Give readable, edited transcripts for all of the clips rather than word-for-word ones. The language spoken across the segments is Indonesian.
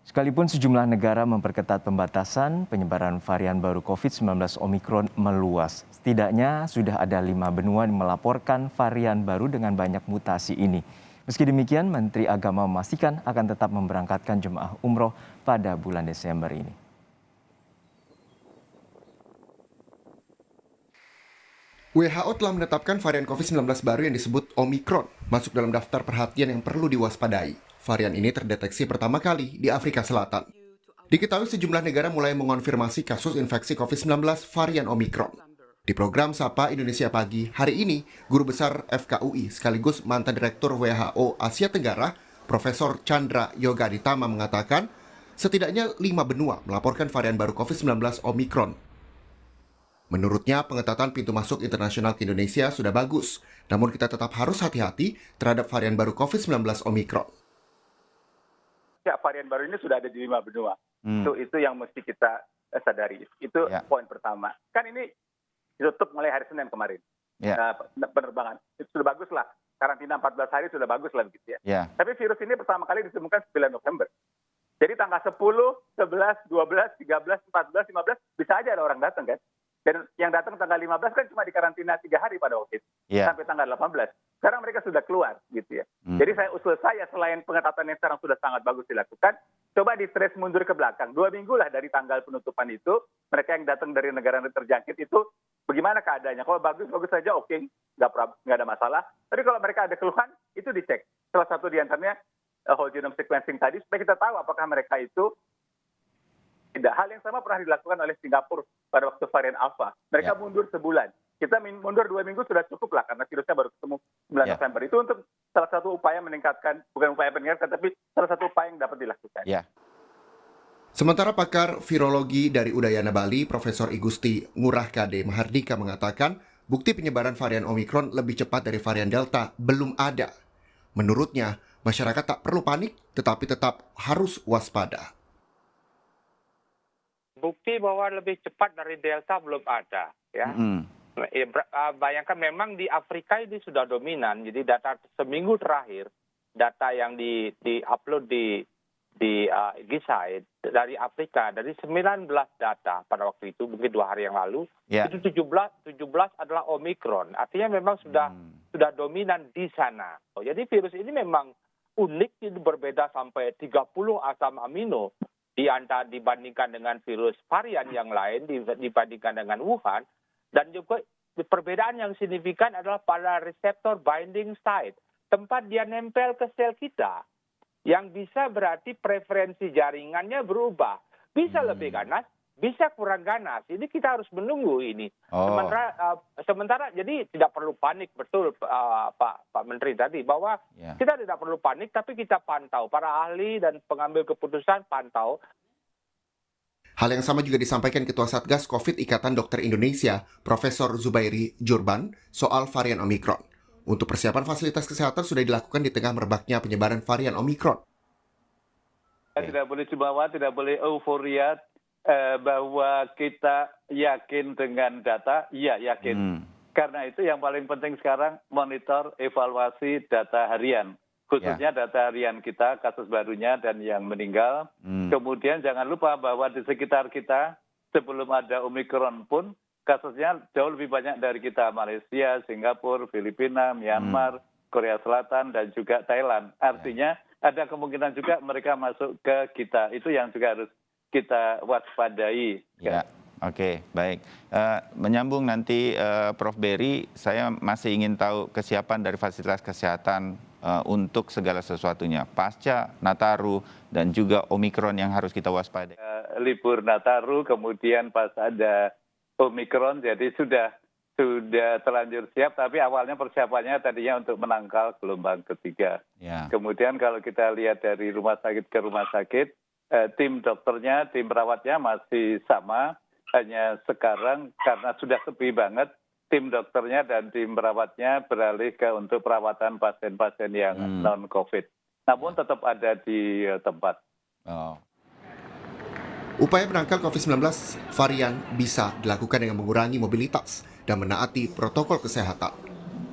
Sekalipun sejumlah negara memperketat pembatasan, penyebaran varian baru COVID-19 Omikron meluas. Setidaknya sudah ada 5 benua yang melaporkan varian baru dengan banyak mutasi ini. Meski demikian, Menteri Agama memastikan akan tetap memberangkatkan jemaah umroh pada bulan Desember ini. WHO telah menetapkan varian COVID-19 baru yang disebut Omikron masuk dalam daftar perhatian yang perlu diwaspadai. Varian ini terdeteksi pertama kali di Afrika Selatan. Diketahui sejumlah negara mulai mengonfirmasi kasus infeksi COVID-19 varian Omikron. Di program Sapa Indonesia Pagi hari ini, Guru Besar FKUI sekaligus mantan Direktur WHO Asia Tenggara, Profesor Chandra Yoga Aditama mengatakan, setidaknya 5 benua melaporkan varian baru COVID-19 Omikron. Menurutnya, pengetatan pintu masuk internasional ke Indonesia sudah bagus, namun kita tetap harus hati-hati terhadap varian baru COVID-19 Omikron. Ya, varian baru ini sudah ada di 5 benua. Itu yang mesti kita sadari. Itu poin pertama. Kan ini ditutup mulai hari Senin kemarin. Penerbangan. Itu sudah bagus lah. Karantina 14 hari sudah bagus lah begitu ya. Tapi virus ini pertama kali ditemukan 9 November. Jadi tanggal 10, 11, 12, 13, 14, 15 bisa aja ada orang datang kan. Dan yang datang tanggal 15 kan cuma di karantina 3 hari pada waktu itu. Sampai tanggal 18. Sekarang mereka sudah keluar gitu ya. Jadi usul saya selain pengetatan yang sekarang sudah sangat bagus dilakukan, coba di trace mundur ke belakang. 2 minggu lah dari tanggal penutupan itu, mereka yang datang dari negara terjangkit itu bagaimana keadaannya. Kalau bagus-bagus saja oke, nggak ada masalah. Tapi kalau mereka ada keluhan, itu dicek. Salah satu di antaranya whole genome sequencing tadi, supaya kita tahu apakah mereka itu tidak. Hal yang sama pernah dilakukan oleh Singapura pada waktu varian Alpha. Mereka mundur sebulan. Kita mundur 2 minggu sudah cukup lah karena virusnya baru ketemu 9 November. Itu untuk salah satu upaya meningkatkan, bukan upaya meningkatkan, tapi salah satu upaya yang dapat dilakukan. Sementara pakar virologi dari Udayana Bali, Profesor Igusti Ngurah Kade Mahardika mengatakan, bukti penyebaran varian Omikron lebih cepat dari varian Delta belum ada. Menurutnya, masyarakat tak perlu panik, tetapi tetap harus waspada. Bukti bahwa lebih cepat dari Delta belum ada, ya. Bayangkan memang di Afrika ini sudah dominan, jadi data seminggu terakhir, data yang di-upload di Gisaid dari Afrika, dari 19 data pada waktu itu, mungkin 2 hari yang lalu, itu 17 adalah Omikron. Artinya memang sudah dominan di sana. Jadi virus ini memang unik, itu berbeda sampai 30 asam amino dibandingkan dengan virus varian yang lain, dibandingkan dengan Wuhan. Dan juga perbedaan yang signifikan adalah pada reseptor binding site, tempat dia nempel ke sel kita, yang bisa berarti preferensi jaringannya berubah. Bisa lebih ganas, bisa kurang ganas. Ini kita harus menunggu ini. Sementara jadi tidak perlu panik, betul Pak Menteri tadi, bahwa kita tidak perlu panik, tapi kita pantau. Para ahli dan pengambil keputusan pantau. Hal yang sama juga disampaikan Ketua Satgas COVID Ikatan Dokter Indonesia, Profesor Zubairi Jurban, soal varian Omikron. Untuk persiapan fasilitas kesehatan sudah dilakukan di tengah merebaknya penyebaran varian Omikron. Tidak boleh jumawa, tidak boleh euforia bahwa kita yakin dengan data, iya yakin. Karena itu yang paling penting sekarang monitor evaluasi data harian. Khususnya data harian kita, kasus barunya dan yang meninggal. Kemudian jangan lupa bahwa di sekitar kita sebelum ada Omikron pun kasusnya jauh lebih banyak dari kita. Malaysia, Singapura, Filipina, Myanmar, Korea Selatan, dan juga Thailand. Artinya ada kemungkinan juga mereka masuk ke kita. Itu yang juga harus kita waspadai. Oke, baik. Menyambung nanti Prof. Berry, saya masih ingin tahu kesiapan dari fasilitas kesehatan untuk segala sesuatunya. Pasca Nataru dan juga Omikron yang harus kita waspadai. Libur Nataru, kemudian pas ada Omikron, jadi sudah terlanjur siap, tapi awalnya persiapannya tadinya untuk menangkal gelombang ketiga. Kemudian kalau kita lihat dari rumah sakit ke rumah sakit, tim dokternya, tim perawatnya masih sama, hanya sekarang karena sudah sepi banget, tim dokternya dan tim perawatnya beralih ke untuk perawatan pasien-pasien yang non-COVID. Namun tetap ada di tempat. Upaya menangkal COVID-19 varian bisa dilakukan dengan mengurangi mobilitas dan menaati protokol kesehatan.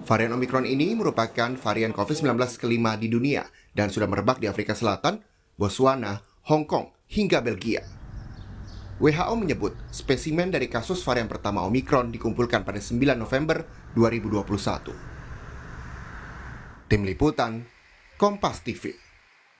Varian Omikron ini merupakan varian COVID-19 kelima di dunia dan sudah merebak di Afrika Selatan, Botswana, Hong Kong, hingga Belgia. WHO menyebut spesimen dari kasus varian pertama Omikron dikumpulkan pada 9 November 2021. Tim Liputan, Kompas TV.